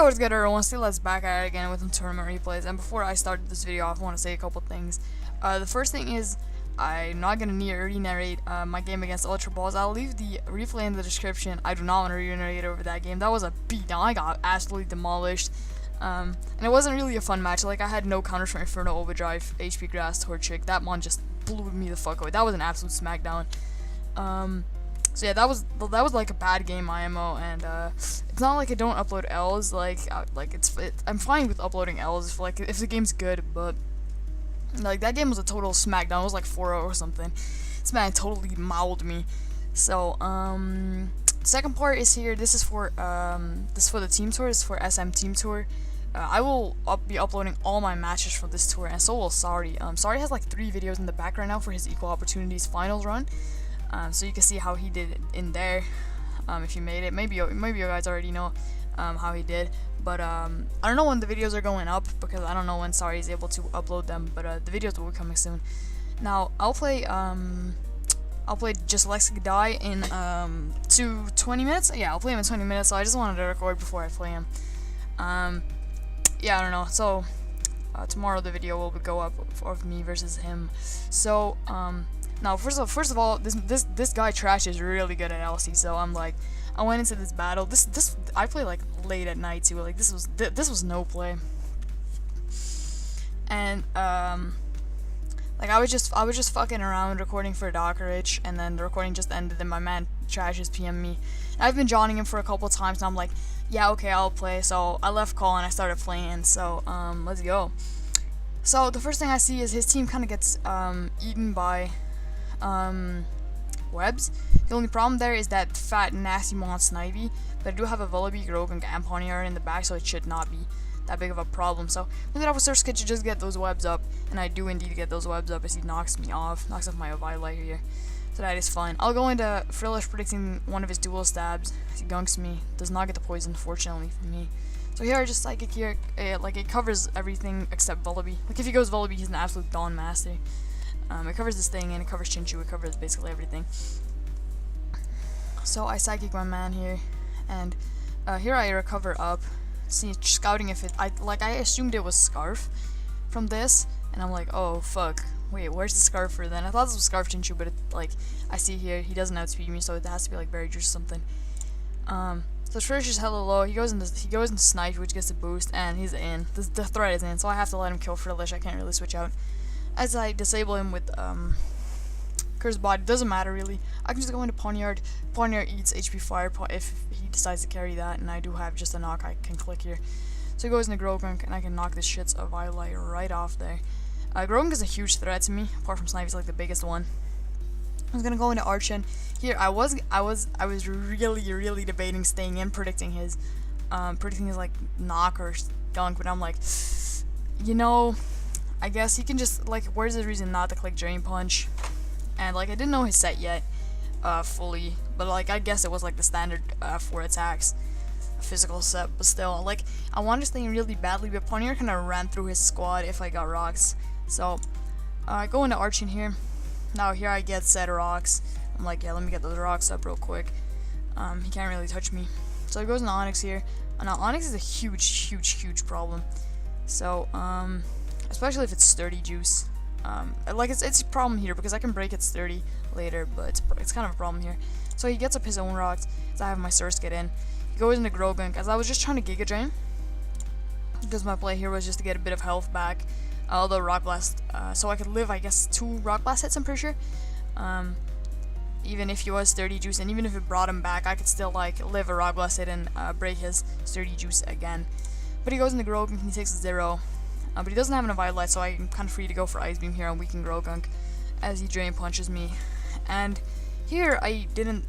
Yo, what's good everyone, Sealette's back at it again with some tournament replays, and before I started this video off, I want to say a couple things. The first thing is, I'm not going to re-narrate my game against Ultra Balls. I'll leave the replay in the description. I do not want to re-narrate over that game. That was a beatdown. I got absolutely demolished. And it wasn't really a fun match. Like, I had no counters for Inferno Overdrive, HP Grass, Torchic. That one just blew me the fuck away. That was an absolute smackdown. So yeah, that was like a bad game IMO, and it's not like I don't upload L's. Like I'm fine with uploading L's if the game's good, but like that game was a total smackdown. It was like 4-0 or something. This man totally mauled me. So second part is here. This is for the team tour. This is for SMTeamTour. I will be uploading all my matches for this tour, and so will Sari. Sari has like 3 videos in the back right now for his Equal Opportunities finals run. So you can see how he did in there, if you made it. Maybe you guys already know how he did, but I don't know when the videos are going up because I don't know when Sari is able to upload them, but the videos will be coming soon. Now I'll play Just Lexic Die in 20 minutes. Yeah, I'll play him in 20 minutes. So I just wanted to record before I play him. Yeah, I don't know. So tomorrow the video will go up of me versus him. So now, first of all, this guy Trash is really good at LC, so I'm like, I went into this battle. I play like late at night too. Like this was no play, and like I was just fucking around recording for Dockerich, and then the recording just ended, and my man Trash is PM me. And I've been joining him for a couple times, and I'm like, yeah, okay, I'll play. So I left call and I started playing. So let's go. So the first thing I see is his team kind of gets eaten by webs. The only problem there is that fat nasty mon Snivy, but I do have a Vullaby, Grogan, and Ponyard in the back, so it should not be that big of a problem. So with that Surge Skid to just get those webs up, and I do indeed get those webs up as he knocks off my Violet here. So that is fine. I'll go into Frillish predicting one of his dual stabs as he gunks me. Does not get the poison, fortunately for me. So here I just Psychic here, like it covers everything except Vullaby. Like if he goes Vullaby, he's an absolute Dawn Master. It covers this thing, and it covers Chinchu, it covers basically everything. So I Psychic my man here, and here I recover up, see, scouting if I assumed it was Scarf from this, and I'm like, oh fuck, wait, where's the Scarf for then? I thought this was Scarf Chinchu, but I see here, he doesn't outspeed me, so it has to be like Berry Juice or something. So Trish is hella low, he goes into Snipe, which gets a boost, and he's in, the threat is in, so I have to let him kill Frillish, I can't really switch out. As I disable him with Curse Body, doesn't matter really. I can just go into Ponyard. Ponyard eats HP Fire if he decides to carry that, and I do have just a knock I can click here. So he goes into Grogunk, and I can knock this shit's of Violet right off there. Grogunk is a huge threat to me, apart from Snipe, he's like the biggest one. I was gonna go into Archon. Here I was really debating staying in, predicting his like knock or gunk, but I'm like, you know, I guess he can just, like, where's the reason not to click Drain Punch? And, like, I didn't know his set yet, fully, but, like, I guess it was, like, the standard, 4 attacks physical set, but still, like, I wanted to stay in really badly, but Ponyard kind of ran through his squad if I got rocks. So, I go into Archon here. Now, here I get set rocks. I'm like, yeah, let me get those rocks up real quick. He can't really touch me. So, he goes into Onyx here. Now, Onyx is a huge problem. So, especially if it's sturdy juice. Like it's a problem here because I can break its sturdy later, but it's kind of a problem here. So he gets up his own rocks, so I have my Surge get in. He goes into Grogunk, as I was just trying to Giga Drain, because my play here was just to get a bit of health back, although Rock Blast, so I could live, I guess, 2 Rock Blast hits, I'm pretty sure. Even if he was sturdy juice, and even if it brought him back, I could still, like, live a Rock Blast hit and break his sturdy juice again. But he goes into Grogunk, and he takes a 0. But he doesn't have an Violet, so I'm kind of free to go for Ice Beam here on weaken Grogunk as he Drain Punches me. And here I didn't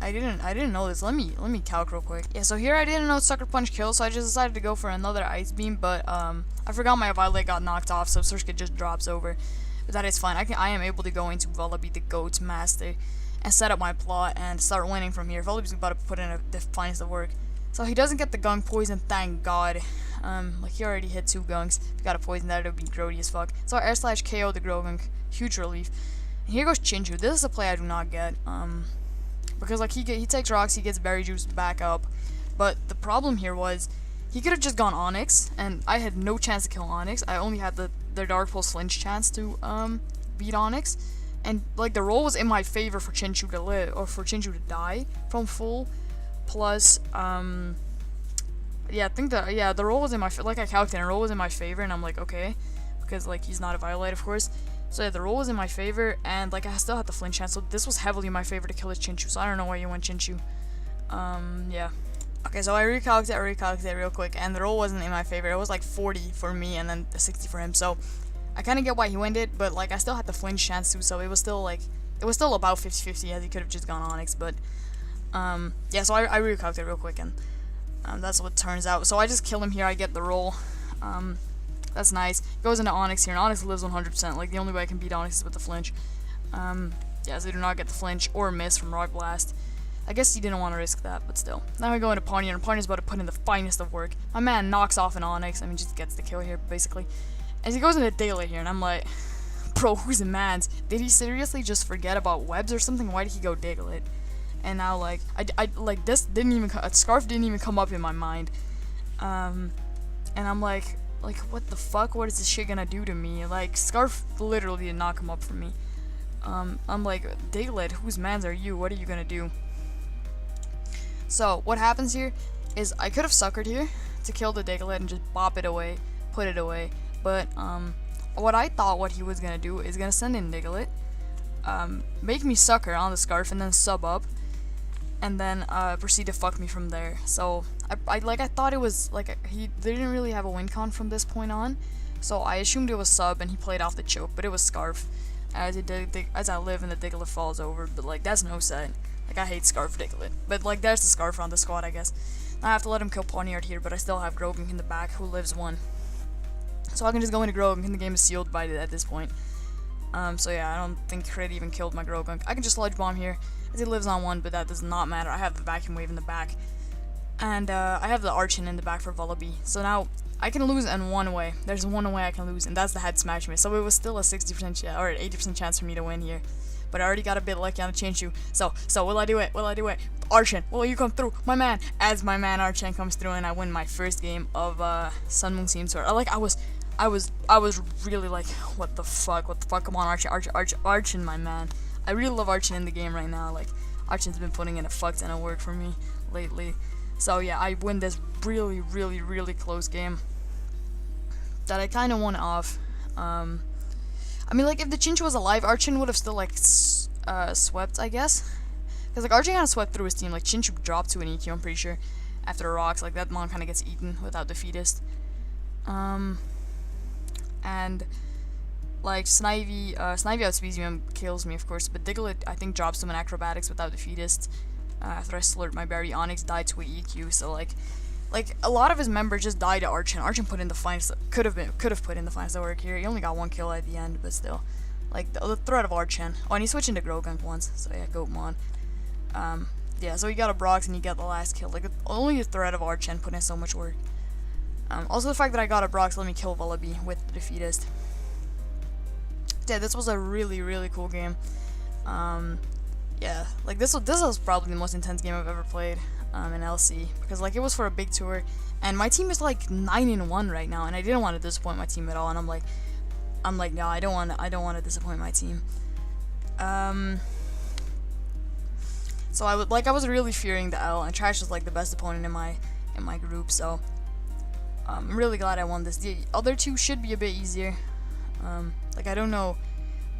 know this. Let me calc real quick. Yeah, so here I didn't know Sucker Punch kills, so I just decided to go for another Ice Beam, but I forgot my Violet got knocked off, so Surge just drops over. But that is fine. I am able to go into Vullaby, the Goat Master, and set up my plot and start winning from here. Vullaby's about to put in the finest of work. So he doesn't get the gunk poison, thank God. Like he already hit 2 gunks. If he got a poison, that would be grody as fuck. So Air Slash KO the Grogunk, huge relief. And here goes Chinchu. This is a play I do not get. Because like he takes rocks, he gets Berry Juice back up. But the problem here was he could have just gone Onyx, and I had no chance to kill Onyx. I only had the Dark Pulse flinch chance to beat Onyx, and like the roll was in my favor for Chinchu to live, or for Chinchu to die from full. Plus, yeah, I think the roll was in my like I calculated, the roll was in my favor, and I'm like, okay, because like he's not a Violite, of course. So yeah, the roll was in my favor, and like I still had the flinch chance, so this was heavily in my favor to kill his Chinchu. So I don't know why you went Chinchu. Yeah. Okay, so I recalculated real quick, and the roll wasn't in my favor. It was like 40 for me, and then 60 for him. So I kind of get why he went it, but like I still had the flinch chance too, so it was still about 50-50, as he could have just gone Onyx. But yeah, so I recalculated real quick, and that's what turns out. So I just kill him here. I get the roll. That's nice. Goes into Onyx here, and Onyx lives 100%. Like the only way I can beat Onyx is with the flinch. Yeah, so I do not get the flinch or miss from Rock Blast. I guess he didn't want to risk that, but still. Now we go into Pawniard, and Pawniard's about to put in the finest of work. My man knocks off an Onyx. I mean, just gets the kill here, basically. And he goes into Diglett here, and I'm like, bro, who's a man's? Did he seriously just forget about webs or something? Why did he go Diglett? And now, like, I like, this didn't even, Scarf didn't even come up in my mind. And I'm like, what the fuck? What is this shit gonna do to me? Like, Scarf literally did not come up for me. I'm like, Diglett, whose mans are you? What are you gonna do? So, what happens here is I could have suckered here to kill the Diglett and just bop it away, put it away. But, what I thought what he was gonna do is gonna send in Diglett, make me sucker on the Scarf, and then sub up, and then, proceed to fuck me from there. So, I thought it was, like, they didn't really have a win con from this point on, so I assumed it was sub, and he played off the choke, but it was Scarf, as I live and the Diglett falls over, but, like, that's no set. Like, I hate Scarf Diglett, but, like, there's the Scarf on the squad, I guess. Now I have to let him kill Pawniard here, but I still have Grogunk in the back, who lives 1. So I can just go into Grogunk, and the game is sealed by it at this point. So yeah, I don't think Crit even killed my Grogunk. I can just Sludge Bomb here, as he lives on 1, but that does not matter. I have the Vacuum Wave in the back, and I have the Archon in the back for Vullaby. So now, I can lose in one way. There's one way I can lose, and that's the Head Smash miss. So it was still a 60% or 80% chance for me to win here. But I already got a bit lucky on a Chinchu. So will I do it? Will I do it? Archon, will you come through? My man. As my man Archon comes through, and I win my first game of Sun Moon SMTeamTour. Like, I was really like, what the fuck? Come on, Archon, my man. I really love Archon in the game right now. Like, Archon's been putting in a fuck ton of work for me lately. So yeah, I win this really, really, really close game that I kind of won off. I mean, like, if the Chinchu was alive, Archon would have still, like, swept, I guess. Because, like, Archon kind of swept through his team. Like, Chinchu dropped to an EQ, I'm pretty sure. After the rocks, like, that mon kind of gets eaten without Defeatist. And, like, Snivy outspeeds me and kills me, of course. But Diglett, I think, drops him in Acrobatics without Defeatist. After I slurped my berry, Onyx died to an EQ, so, like, a lot of his members just died to Archon. Archon put in the finest, could have put in the finest work here. He only got 1 kill at the end, but still, like, the threat of Archon. Oh, and he switched into Grogunk once, so yeah, Goatmon. Yeah, so he got a Brox and he got the last kill. Like, only the threat of Archon put in so much work. Also the fact that I got a Brox let me kill Vullaby with the Defeatist. Yeah, this was a really, really cool game. Yeah, like, this was probably the most intense game I've ever played. In LC, because like it was for a big tour, and my team is like 9-1 right now, and I didn't want to disappoint my team at all, and I'm like, no, I don't want to disappoint my team. So I was really fearing the L, and Trash was like the best opponent in my group, so I'm really glad I won this. The other two should be a bit easier. Like, I don't know,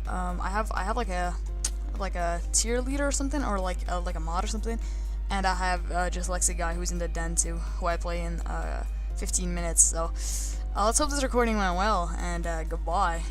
I have like a tier leader or something, or like a mod or something. And I have just Lexi guy who's in the den too, who I play in 15 minutes. So let's hope this recording went well, and goodbye.